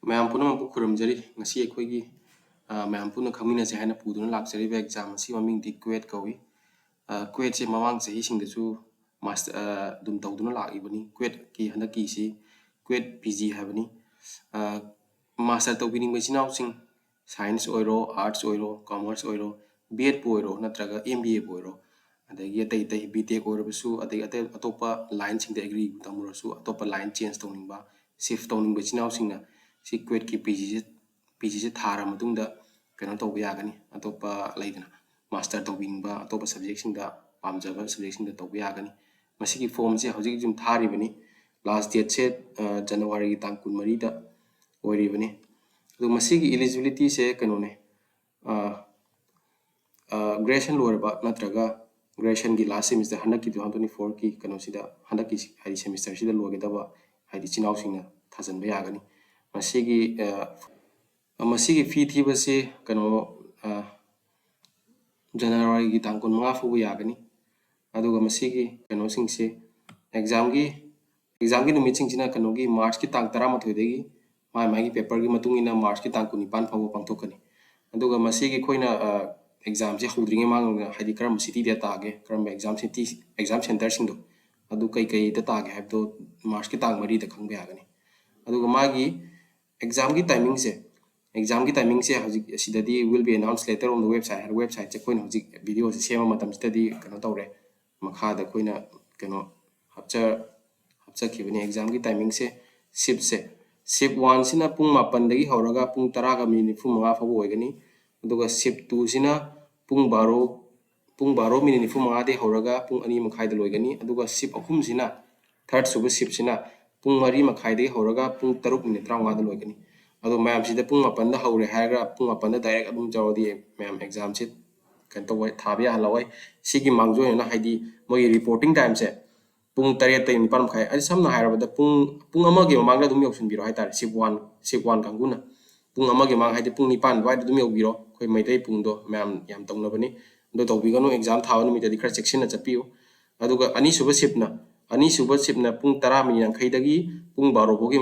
ꯃꯌꯥꯝ ꯄꯨꯝꯅꯃꯛꯄꯨ ꯈꯨꯔꯨꯝꯖꯔꯤ ꯉꯁꯤ ꯑꯩꯈꯣꯏꯒꯤ ꯃꯌꯥꯝ ꯄꯨꯟꯅ ꯈꯪꯃꯤꯟꯅꯁꯦ ꯍꯥꯏꯅ ꯄꯨꯗꯨꯅ ꯂꯥꯛꯆꯔꯤꯕ ꯑꯦꯛꯖꯥꯝ ꯑꯁꯤ ꯃꯃꯤꯡꯗꯤ ꯀ꯭ꯋꯦꯠ ꯀꯧꯏ ꯀ꯭ꯋꯦꯠꯁꯦ ꯃꯃꯥꯡ ꯆꯍꯤꯁꯤꯡꯗꯁꯨ ꯑꯗꯨꯝ ꯇꯧꯗꯨꯅ ꯂꯥꯛꯏꯕꯅꯤ ꯀ꯭ꯋꯦꯠꯀꯤ ꯍꯟꯗꯛꯀꯤꯁꯤ ꯀ꯭ꯋꯦꯠ PG ꯍꯥꯏꯕꯅꯤ ꯃꯥꯁꯇꯔ ꯇꯧꯕꯤꯅꯤꯡꯕ ꯏꯆꯤꯟ ꯏꯅꯥꯎꯁꯤꯡ ꯁꯥꯏꯟꯁ ꯑꯣꯏꯔꯣ ꯑꯥꯔꯠꯁ ꯑꯣꯏꯔꯣ ꯀꯃꯔꯁ ꯑꯣꯏꯔꯣ B.Edꯄꯨ ꯑꯣꯏꯔꯣ ꯅꯠꯇ꯭ꯔꯒ MBAꯄꯨ ꯑꯣꯏꯔꯣ ꯑꯗꯒꯤ ꯑꯇꯩ B.Tech ꯑꯣꯏꯔꯕꯁꯨ ꯑꯗꯒꯤ ꯑꯇꯣꯞꯄ ꯂꯥꯏꯟꯁꯤꯡꯗ ꯑꯦꯒ꯭ꯔꯤꯕꯨ ꯇꯝꯃꯨꯔꯁꯨ ꯑꯇꯣꯞꯄ ꯂꯥꯏꯟ ꯆꯦꯟꯖ ꯇꯧꯅꯤꯡꯕ ꯁꯤꯐ ꯇꯧꯅꯤꯡꯕ ꯏꯆꯤꯟ ꯏꯅꯥꯎꯁꯤꯡꯅ ꯁꯤ ꯀ꯭ꯋꯦꯠꯀꯤ PGꯁꯦ ꯊꯥꯔ ꯃꯇꯨꯡꯗ ꯀꯩꯅꯣ ꯇꯧꯕ ꯌꯥꯒꯅꯤ ꯑꯇꯣꯞꯄ ꯂꯩꯗꯅ ꯃꯥꯁꯇꯔ ꯇꯧꯕꯤꯅꯤꯡꯕ ꯑꯇꯣꯞꯄ ꯁꯕꯖꯦꯛꯁꯤꯡꯗ ꯄꯥꯝꯖꯕ ꯁꯕꯖꯦꯛꯁꯤꯡꯗ ꯇꯧꯕ ꯌꯥꯒꯅꯤ ꯃꯁꯤꯒꯤ ꯐꯣꯔꯝꯁꯦ ꯍꯧꯖꯤꯛ ꯁꯨꯝ ꯊꯥꯔꯤꯕꯅꯤ ꯂꯥꯁ ꯗꯦꯠꯁꯦ ꯖꯅꯋꯥꯔꯤꯒꯤ ꯇꯥꯡ 24ꯗ ꯑꯣꯏꯔꯤꯕꯅꯤ ꯑꯗꯣ ꯃꯁꯤꯒꯤ ꯏꯂꯤꯖꯤꯕꯤꯂꯤꯇꯤꯁꯦ ꯀꯩꯅꯣꯅꯦ ꯒ꯭ꯔꯦꯖꯨꯑꯦꯁꯟ ꯂꯣꯏꯔꯕ ꯅꯠꯇ꯭ꯔꯒ ꯒ꯭ꯔꯦꯖꯨꯑꯦꯁꯟꯒꯤ ꯂꯥꯁ ꯁꯦꯃꯤꯁꯇꯔ ꯍꯟꯗꯛꯀꯤ 2024ꯒꯤ ꯀꯩꯅꯣꯁꯤꯗ ꯍꯟꯗꯛꯀꯤ ꯍꯥꯏꯗꯤ ꯁꯦꯃꯤꯁꯇꯔꯁꯤꯗ ꯂꯣꯏꯒꯗꯕ ꯍꯥꯏꯗꯤ ꯏꯆꯤꯟ ꯏꯅꯥꯎꯁꯤꯡꯅ ꯊꯥꯖꯤꯟꯕ ꯌꯥꯒꯅꯤ ꯃꯁꯤꯒꯤ ꯐꯤ ꯊꯤꯕꯁꯤ ꯀꯩꯅꯣ ꯖꯅꯋꯥꯔꯤꯒꯤ ꯇꯥꯡ 25 ꯐꯥꯎꯕ ꯌꯥꯒꯅꯤ ꯑꯗꯨꯒ ꯃꯁꯤꯒꯤ ꯀꯩꯅꯣꯁꯤꯡꯁꯤ ꯑꯦꯛꯖꯥꯝꯒꯤ ꯅꯨꯃꯤꯠꯁꯤꯡꯁꯤꯅ ꯀꯩꯅꯣꯒꯤ ꯃꯥꯔꯆꯀꯤ ꯇꯥꯡ 11ꯗꯒꯤ ꯃꯥꯒꯤ ꯄꯦꯄꯔꯒꯤ ꯃꯇꯨꯡ ꯏꯟꯅ ꯃꯥꯔꯆꯀꯤ ꯇꯥꯡ 19 ꯐꯥꯎꯕ ꯄꯥꯡꯊꯣꯛꯀꯅꯤ ꯑꯗꯨꯒ ꯃꯁꯤꯒꯤ ꯑꯩꯈꯣꯏꯅ ꯑꯦꯛꯖꯥꯝꯁꯦ ꯍꯧꯗ꯭ꯔꯤꯉꯩ ꯃꯃꯥꯡꯗ ꯍꯥꯏꯗꯤ ꯀꯔꯝꯕ ꯁꯤꯇꯤꯗ ꯇꯥꯒꯦ ꯀꯔꯝꯕ ꯑꯦꯛꯖꯥꯝ ꯁꯦꯟꯇꯔꯁꯤꯡꯗꯣ ꯑꯗꯨ ꯀꯩꯗ ꯇꯥꯒꯦ ꯍꯥꯏꯕꯗꯣ ꯃꯥꯔꯆꯀꯤ ꯇꯥꯡ 4ꯗ ꯈꯪꯕ ꯌꯥꯒꯅꯤ ꯑꯗꯨꯒ ꯃꯥꯒꯤ ꯑꯦꯛꯖꯥꯝꯒꯤ ꯇꯥꯏꯃꯤꯡꯁꯦ ꯍꯧꯖꯤꯛ ꯑꯁꯤꯗꯗꯤ will be announce later on the website ꯍꯥꯏꯕ ꯋꯦꯕꯁꯥꯏꯠꯁꯦ ꯑꯩꯈꯣꯏꯅ ꯍꯧꯖꯤꯛ ꯚꯤꯗꯤꯑꯣꯁꯦ ꯁꯦꯝꯕ ꯃꯇꯝꯁꯤꯗꯗꯤ ꯀꯩꯅꯣ ꯇꯧꯔꯦ ꯃꯈꯥꯗ ꯑꯩꯈꯣꯏꯅ ꯀꯩꯅꯣ ꯍꯥꯞꯆꯈꯤꯕꯅꯤ ꯑꯦꯛꯖꯥꯝꯒꯤ ꯇꯥꯏꯃꯤꯡꯁꯦ ꯁꯤꯞ 1ꯁꯤꯅ ꯄꯨꯡ 7ꯗꯒꯤ ꯍꯧꯔꯒ ꯄꯨꯡ 10:45 ꯐꯥꯎꯕ ꯑꯣꯏꯒꯅꯤ ꯑꯗꯨꯒ ꯁꯤꯞ 2ꯁꯤꯅ ꯄꯨꯡ 12:45ꯗꯒꯤ ꯍꯧꯔꯒ ꯄꯨꯡ 2:30ꯗ ꯂꯣꯏꯒꯅꯤ ꯑꯗꯨꯒ ꯁꯤꯞ 3ꯁꯤꯅ ꯊꯥꯔꯠ ꯁꯨꯕ ꯁꯤꯞꯁꯤꯅ ꯄꯨꯡ 4:30ꯗꯒꯤ ꯍꯧꯔꯒ ꯄꯨꯡ 6:35ꯗ ꯂꯣꯏꯒꯅꯤ ꯑꯗꯣ ꯃꯌꯥꯝꯁꯤꯗ ꯄꯨꯡ 7ꯗ ꯍꯧꯔꯦ ꯍꯥꯏꯔꯒ ꯄꯨꯡ 7ꯗ ꯗꯥꯏꯔꯦꯛ ꯑꯗꯨꯝ ꯇꯧꯔꯗꯤ ꯃꯌꯥꯝ ꯑꯦꯛꯖꯥꯝꯁꯤ ꯀꯩꯅꯣ ꯇꯧꯕ ꯊꯥꯕ ꯌꯥꯍꯜꯂꯛꯑꯣꯏ ꯁꯤꯒꯤ ꯃꯥꯡꯖꯧꯅꯅ ꯍꯥꯏꯗꯤ ꯃꯣꯏꯒꯤ ꯔꯤꯄꯣꯔꯇꯤꯡ ꯇꯥꯏꯝꯁꯦ ꯄꯨꯡ 8ꯇꯩ 9:30 ꯑꯩ ꯁꯝꯅ ꯍꯥꯏꯔꯕꯗ ꯄꯨꯡ 1ꯒꯤ ꯃꯃꯥꯡꯗ ꯑꯗꯨꯝ ꯌꯧꯁꯤꯟꯕꯤꯔꯣ ꯍꯥꯏꯇꯥꯔꯦ ꯁꯤꯞ 1 ꯀꯥꯡꯕꯨꯅ ꯄꯨꯡ 1ꯒꯤ ꯃꯃꯥꯡ ꯍꯥꯏꯗꯤ ꯄꯨꯡ 9 ꯑꯗꯨꯋꯥꯏꯗ ꯑꯗꯨꯝ ꯌꯧꯕꯤꯔꯣ ꯑꯩꯈꯣই ꯃꯩꯇꯩ ꯄꯨꯡꯗꯣ ꯃꯌꯥꯝ ꯌꯥꯝ ꯇꯧꯅꯕꯅꯤ ꯑꯗꯣ ꯇꯧꯕꯤꯒꯅꯨ ꯑꯦꯛꯖꯥꯝ ꯊꯥꯕ ꯅꯨꯃꯤꯠꯇꯗꯤ ꯈꯔ ꯆꯦꯛꯁꯤꯟꯅ ꯆꯠꯄꯤꯌꯨ ꯑꯗꯨꯒ ꯑꯅꯤꯁꯨꯕ ꯁꯤꯞꯅ ꯄꯨꯡ 10:50ꯗꯒꯤ ꯄꯨꯡ 12 ꯐꯥꯎꯒꯤ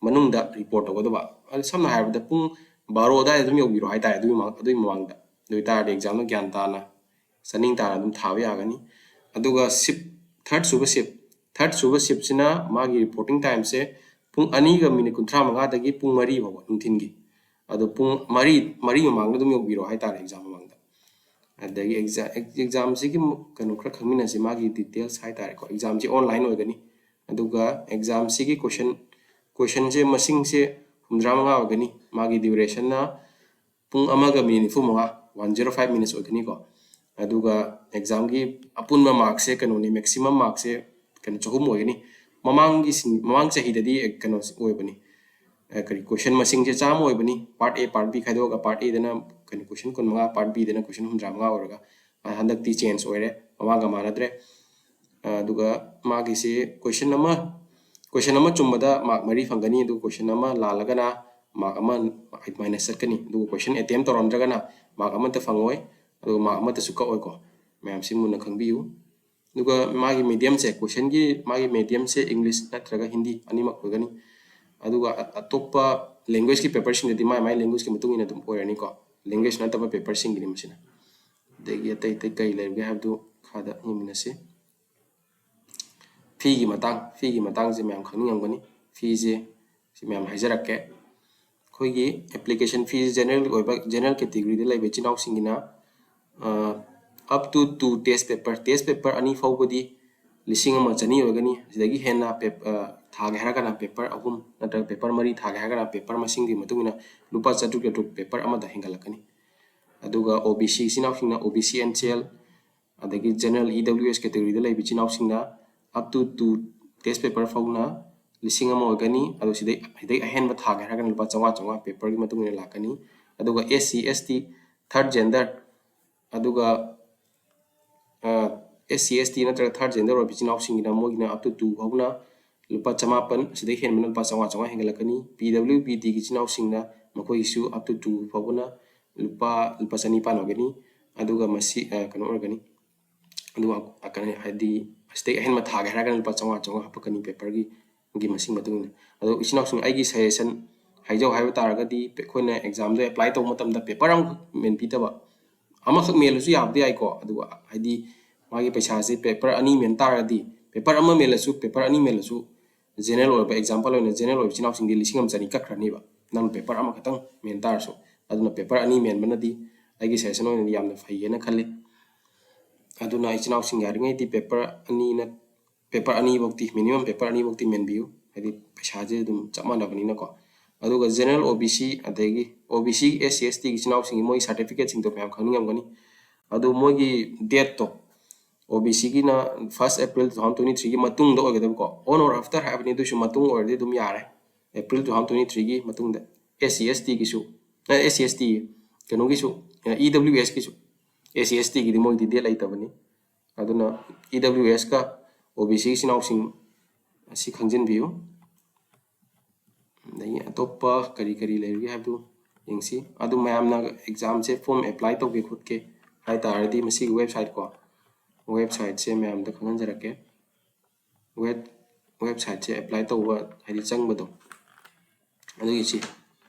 ꯃꯅꯨꯡꯗ ꯔꯤꯄꯣꯔꯠ ꯇꯧꯒꯗꯕ ꯑꯗꯨ ꯁꯝꯅ ꯍꯥꯏꯔꯕꯗ ꯄꯨꯡ 12 ꯑꯗꯨꯋꯥꯏꯗ ꯑꯗꯨꯝ ꯌꯧꯕꯤꯔꯣ ꯍꯥꯏꯇꯥꯔꯦ ꯑꯗꯨꯒꯤ ꯃꯃꯥꯡꯗ ꯑꯗꯨ ꯑꯣꯏꯇꯥꯔꯗꯤ ꯑꯦꯛꯖꯥꯝꯅ ꯒ꯭ꯌꯥꯟ ꯇꯥꯅ ꯆꯥꯅꯤꯡ ꯇꯥꯅ ꯑꯗꯨꯝ ꯊꯥꯕ ꯌꯥꯒꯅꯤ ꯑꯗꯨꯒ ꯊꯥꯔꯠ ꯁꯨꯕ ꯁꯤꯞꯁꯤꯅ ꯃꯥꯒꯤ ꯔꯤꯄꯣꯔꯇꯤꯡ ꯇꯥꯏꯝꯁꯦ ꯄꯨꯡ 2:35ꯗꯒꯤ ꯄꯨꯡ 4 ꯐꯥꯎꯕ ꯅꯨꯡꯊꯤꯟꯒꯤ ꯑꯗꯣ ꯄꯨꯡ 4 ꯃꯃꯥꯡꯗ ꯑꯗꯨꯝ ꯌꯧꯕꯤꯔꯣ ꯍꯥꯏꯇꯥꯔꯦ ꯑꯦꯛꯖꯥꯝ ꯃꯃꯥꯡꯗ ꯑꯗꯒꯤ ꯑꯦꯛꯖꯥꯝꯁꯤꯒꯤ ꯀꯩꯅꯣ ꯈꯔ ꯈꯪꯃꯤꯟꯅꯁꯤ ꯃꯥꯒꯤ ꯗꯤꯇꯦꯜꯁ ꯍꯥꯏꯇꯥꯔꯦꯀꯣ ꯑꯦꯛꯖꯥꯝꯁꯤ ꯑꯣꯟꯂꯥꯏꯟ ꯑꯣꯏꯒꯅꯤ ꯑꯗꯨꯒ ꯑꯦꯛꯖꯥꯝꯁꯤꯒꯤ ꯀꯣꯏꯁꯟꯁꯦ ꯃꯁꯤꯡꯁꯦ 65 ꯑꯣꯏꯒꯅꯤ ꯃꯥꯒꯤ ꯗ꯭ꯌꯨꯔꯦꯁꯟꯅ ꯄꯨꯡ 1:45 105 ꯃꯤꯅꯤꯠꯁ ꯑꯣꯏꯒꯅꯤꯀꯣ ꯑꯗꯨꯒ ꯑꯦꯛꯖꯥꯝꯒꯤ ꯑꯄꯨꯟꯕ ꯃꯥꯔꯛꯁꯦ ꯀꯩꯅꯣꯅꯤ ꯃꯦꯛꯁꯤꯃꯝ ꯃꯥꯔꯛꯁꯦ ꯀꯩꯅꯣ 300 ꯑꯣꯏꯒꯅꯤ ꯃꯃꯥꯡ ꯆꯍꯤꯗꯗꯤ ꯀꯩꯅꯣ ꯑꯣꯏꯕꯅꯤ ꯀꯣꯏꯁꯟ ꯃꯁꯤꯡꯁꯦ 100 ꯑꯣꯏꯕꯅꯤ ꯄꯥꯔꯠ A ꯄꯥꯔꯠ B ꯈꯥꯏꯗꯣꯛꯑꯒ ꯄꯥꯔꯠ Aꯗꯅ ꯀꯩꯅꯣ ꯀꯣꯏꯁꯟ 25 ꯄꯥꯔꯠ Bꯗꯅ ꯀꯣꯏꯁꯟ 65 ꯑꯣꯏꯔꯒ ꯍꯟꯗꯛꯇꯤ ꯆꯦꯟꯖ ꯑꯣꯏꯔꯦ ꯃꯃꯥꯡꯒ ꯃꯥꯟꯅꯗ꯭ꯔꯦ ꯑꯗꯨꯒ ꯃꯥꯒꯤꯁꯤ ꯀꯣꯏꯁꯟ ꯑꯃ ꯆꯨꯝꯕꯗ ꯃꯥꯔꯛ 4 ꯐꯪꯒꯅꯤ ꯑꯗꯨꯒ ꯀꯣꯏꯁꯟ ꯑꯃ ꯂꯥꯜꯂꯒꯅ ꯃꯥꯔꯛ ꯑꯃ ꯃꯥꯏꯅꯁ ꯆꯠꯀꯅꯤ ꯑꯗꯨꯒ ꯀꯣꯏꯁꯟ ꯑꯦꯇꯦꯝ ꯇꯧꯔꯝꯗ꯭ꯔꯒꯅ ꯃꯥꯔꯛ ꯑꯃꯠꯇ ꯐꯪꯉꯣꯏ ꯑꯗꯨꯒ ꯃꯥꯔꯛ ꯑꯃꯠꯇꯁꯨ ꯀꯛꯑꯣꯏꯀꯣ ꯃꯌꯥꯝꯁꯤ ꯃꯨꯟꯅ ꯈꯪꯕꯤꯌꯨ ꯑꯗꯨꯒ ꯃꯥꯒꯤ ꯃꯤꯗꯤꯌꯝꯁꯦ ꯃꯥꯒꯤ ꯃꯤꯗꯤꯌꯝꯁꯦ ꯏꯪꯂꯤꯁ ꯅꯠꯇ꯭ꯔꯒ ꯍꯤꯟꯗꯤ ꯑꯅꯤꯃꯛ ꯑꯣꯏꯒꯅꯤ ꯑꯗꯨꯒ ꯑꯇꯣꯞꯄ ꯂꯦꯡꯒ꯭ꯋꯦꯖꯀꯤ ꯄꯦꯄꯔꯁꯤꯡꯗꯗꯤ ꯃꯥꯏ ꯂꯦꯡꯒ꯭ꯋꯦꯖꯀꯤ ꯃꯇꯨꯡ ꯏꯟꯅ ꯑꯗꯨꯝ ꯑꯣꯏꯔꯅꯤꯀꯣ ꯂꯦꯡꯒ꯭ꯋꯦꯖ ꯅꯠꯇꯕ ꯄꯦꯄꯔꯁꯤꯡꯒꯤꯅꯤ ꯃꯁꯤꯅ ꯑꯗꯒꯤ ꯑꯇꯩ ꯀꯩ ꯂꯩꯔꯤꯒꯦ ꯍꯥꯏꯕꯗꯨ ꯃꯈꯥꯗ ꯌꯦꯡꯃꯤꯟꯅꯁꯤ ꯐꯤꯒꯤ ꯃꯇꯥꯡꯁꯦ ꯃꯌꯥꯝ ꯈꯪꯅꯤꯡꯉꯝꯒꯅꯤ ꯐꯤꯁꯦ ꯁꯤ ꯃꯌꯥꯝ ꯍꯥꯏꯖꯔꯛꯀꯦ ꯑꯩꯈꯣꯏꯒꯤ ꯑꯦꯄ꯭ꯂꯤꯀꯦꯁꯟ ꯐꯤꯁꯦ ꯖꯦꯅꯔꯦꯜ ꯀꯦꯇꯦꯒꯣꯔꯤꯗ ꯂꯩꯕ ꯏꯆꯤꯟ ꯏꯅꯥꯎꯁꯤꯡꯒꯤꯅ up to 2 ꯇꯦꯁ ꯄꯦꯄꯔ 2 ꯐꯥꯎꯕꯗꯤ 1,100 ꯑꯣꯏꯒꯅꯤ ꯑꯁꯤꯗꯒꯤ ꯍꯦꯟꯅ ꯊꯥꯒꯦ ꯍꯥꯏꯔꯒꯅ ꯄꯦꯄꯔ 3 ꯅꯠꯇ꯭ꯔꯒ ꯄꯦꯄꯔ 4 ꯊꯥꯒꯦ ꯍꯥꯏꯔꯒꯅ ꯄꯦꯄꯔ ꯃꯁꯤꯡꯒꯤ ꯃꯇꯨꯡ ꯏꯟꯅ ꯂꯨꯄꯥ 400 ꯄꯦꯄꯔ ꯑꯃꯗ ꯍꯦꯟꯒꯠꯂꯛꯀꯅꯤ ꯑꯗꯨꯒ OBC ꯏꯆꯤꯟ ꯏꯅꯥꯎꯁꯤꯡꯅ OBC NCL ꯑꯗꯒꯤ ꯖꯦꯅꯔꯦꯜ EWS ꯀꯦꯇꯦꯒꯣꯔꯤꯗ ꯂꯩꯕ ꯏꯆꯤꯟ ꯏꯅꯥꯎꯁꯤꯡꯅ up to 2 ꯇꯦꯁ ꯄꯦꯄꯔ ꯐꯥꯎꯅ 1,100 ꯑꯣꯏꯒꯅꯤ ꯑꯗꯣ ꯁꯤꯗꯩ ꯑꯍꯦꯟꯕ ꯊꯥꯒꯦ ꯍꯥꯏꯔꯒꯅ ꯂꯨꯄꯥ 500 ꯄꯦꯄꯔꯒꯤ ꯃꯇꯨꯡ ꯏꯟꯅ ꯂꯥꯛꯀꯅꯤ ꯑꯗꯨꯒ SC ST ꯊꯥꯔꯠ ꯖꯦꯟꯗꯔ ꯑꯗꯨꯒ SC ST ꯅꯠꯇ꯭ꯔꯒ ꯊꯥꯔꯠ ꯖꯦꯟꯗꯔ ꯑꯣꯏꯕ ꯏꯆꯤꯟ ꯏꯅꯥꯎꯁꯤꯡꯒꯤꯅ ꯃꯣꯏꯒꯤꯅ up to 2 ꯐꯥꯎꯅ ꯂꯨꯄꯥ 900 ꯁꯤꯗꯩ ꯍꯦꯟꯕꯅ ꯂꯨꯄꯥ 500 ꯍꯦꯟꯒꯠꯂꯛꯀꯅꯤ PWBDꯒꯤ ꯏꯆꯤꯟ ꯏꯅꯥꯎꯁꯤꯡꯅ ꯃꯈꯣꯏꯒꯤꯁꯨ up to 2 ꯐꯥꯎꯕꯅ ꯂꯨꯄꯥ 900 ꯑꯣꯏꯒꯅꯤ ꯑꯗꯨꯒ ꯃꯁꯤ ꯀꯩꯅꯣ ꯑꯣꯏꯒꯅꯤ ꯑꯗꯨꯒ ꯍꯥꯏꯗꯤ ꯁꯤꯗꯩ ꯑꯍꯦꯟꯕ ꯊꯥꯒꯦ ꯍꯥꯏꯔꯒꯅ ꯂꯨꯄꯥ 500 ꯍꯥꯞꯄꯛꯀꯅꯤ ꯄꯦꯄꯔꯒꯤ ꯃꯁꯤꯡ ꯃꯇꯨꯡ ꯏꯟꯅ ꯑꯗꯣ ꯏꯆꯤꯟ ꯏꯅꯥꯎꯁꯤꯡ ꯑꯩꯒꯤ ꯁꯖꯦꯁꯟ हाइजौ हाइबा तारगदी अखोइना एग्जाम दो अप्लाई तौ मतमदा पेपर अम मेन पीतबा अमखक मेलसु याबदे आइको अदुगा हाइदी मागी पैसा से पेपर अनि मेन तारगदी पेपर अमा मेलसु पेपर अनि मेलसु जनरल ओइबा एग्जांपल ओइना जनरल ओइब चिनाव सिंग लिसिंग अम चनी कखरनीबा नंग पेपर अमा खतंग मेन तारसु अदुना पेपर अनि मेन बनदी आइगी सेशन ओइना यामना फैयेना खल्ली अदुना इचिनाव सिंग यारिङै दी पेपर अनि न paper ani bokti minimum paper ani bokti men biu hadi paisa je dum chamana bani na ko aduga general OBC adegi OBC SC ST gi chinaw sing moi certificate sing to pam khangam gani adu moi gi date to OBC gi na 1st April 2023 gi matung do ga ko on or after have ni du shu matung or de dum yare April 2023 gi matung da SC ST gi su SC ST kanu gi su EWS gi su SC ST gi moi di date lai tabani aduna EWS ka OBC sinawsing asi khangjin biu nei atopa kari kari leiri habdu yengsi adu mayamna exam se form apply to ge khut ke hai tardi masi website ko website se mayam da khangan jarake website se apply to wa hai chang bado adu isi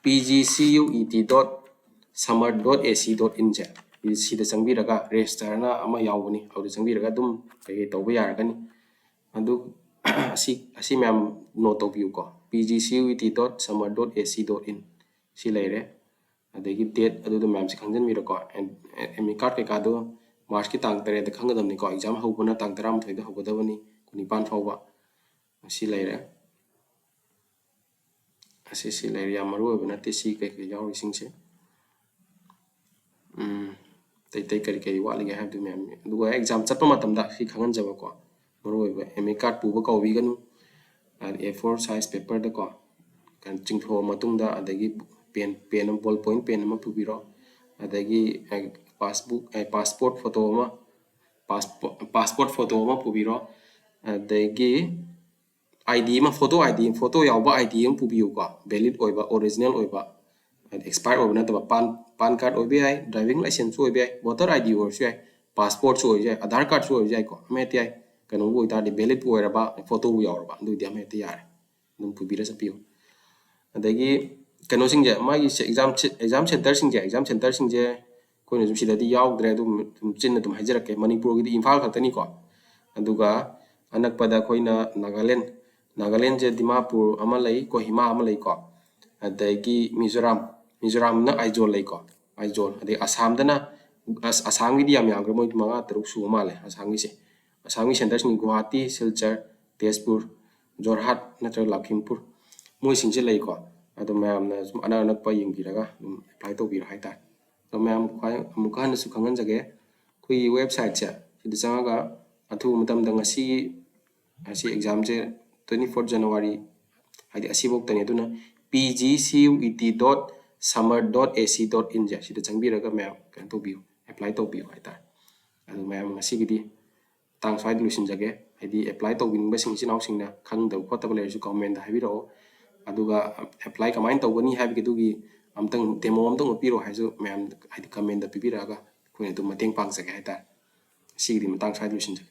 pgcuet.summer.ac.in je sida changbi raga register na ama yawbani audu changbi raga dum kai tawba yaragani adu asi ma'am note tawbiu ko pgcuet.summer.ac.in si leire adagi date adu do ma'am si khangjan mi ko emi card ke ka do march ki tang tare da khangadam ni ko exam hobuna tang 13 da hogadabani kuni pan fawba si leire si leire ya maru bana te si ke yaw sing se tai kari kari wali ga have to ma'am duga exam chatpa matam da si khangan jaba ko maru emi card puba ko wi ganu A4 size paper da ko kan chingtho matung da adagi pen ball point pen ma pubiro adagi passport photo ma passport photo ma pubiro adagi ID ma photo yawba ID yang pubiu ko valid oiba original oiba expire oiba na ta pan card oiba ai driving license oiba ai voter ID or sai passport so oiba aadhar card so oiba ko meti ai kanu bo ita de valid oiraba photo yawraba du dia meti yare dum pubira sapio adagi kanu sing je magi exam center sing je koina zum sidadi yawdre dum chinna dum hajirake manipur gi imphal khatani ko aduga anakpada koina Nagaland je Dimapur ama lai Kohima ama lai ko adagi Mizoram na Aizawl lai ko Aizawl adagi Assam dana Assam gi diam yang moi manga teruk su male Assam gi se Assam gi center sing Guwahati Silchar Tezpur Jorhat natra Lakhimpur moi sing je lai ko adu mayam na anak pa ying biraga apply to bir hai ta to mayam khwai amukan su khangan jage kui website cha sida changa athu matam da ngasi asi exam je 24 January hadi asi bok tani aduna pgcuet.summer.ac.in ja sida changbiraga mayam kan to biu apply to biu hai ta adu mayam ngasi gidi tang swai lusin jage hadi apply to bin ba sing sinaw singna khang da khota bale su comment da habiro aduga apply kamain to gani habi dugi amtang demo amtang piro haisu mayam hadi comment da pipiraga koina du mateng pang jage hai ta sigidi matang swai lusin jage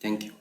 thank you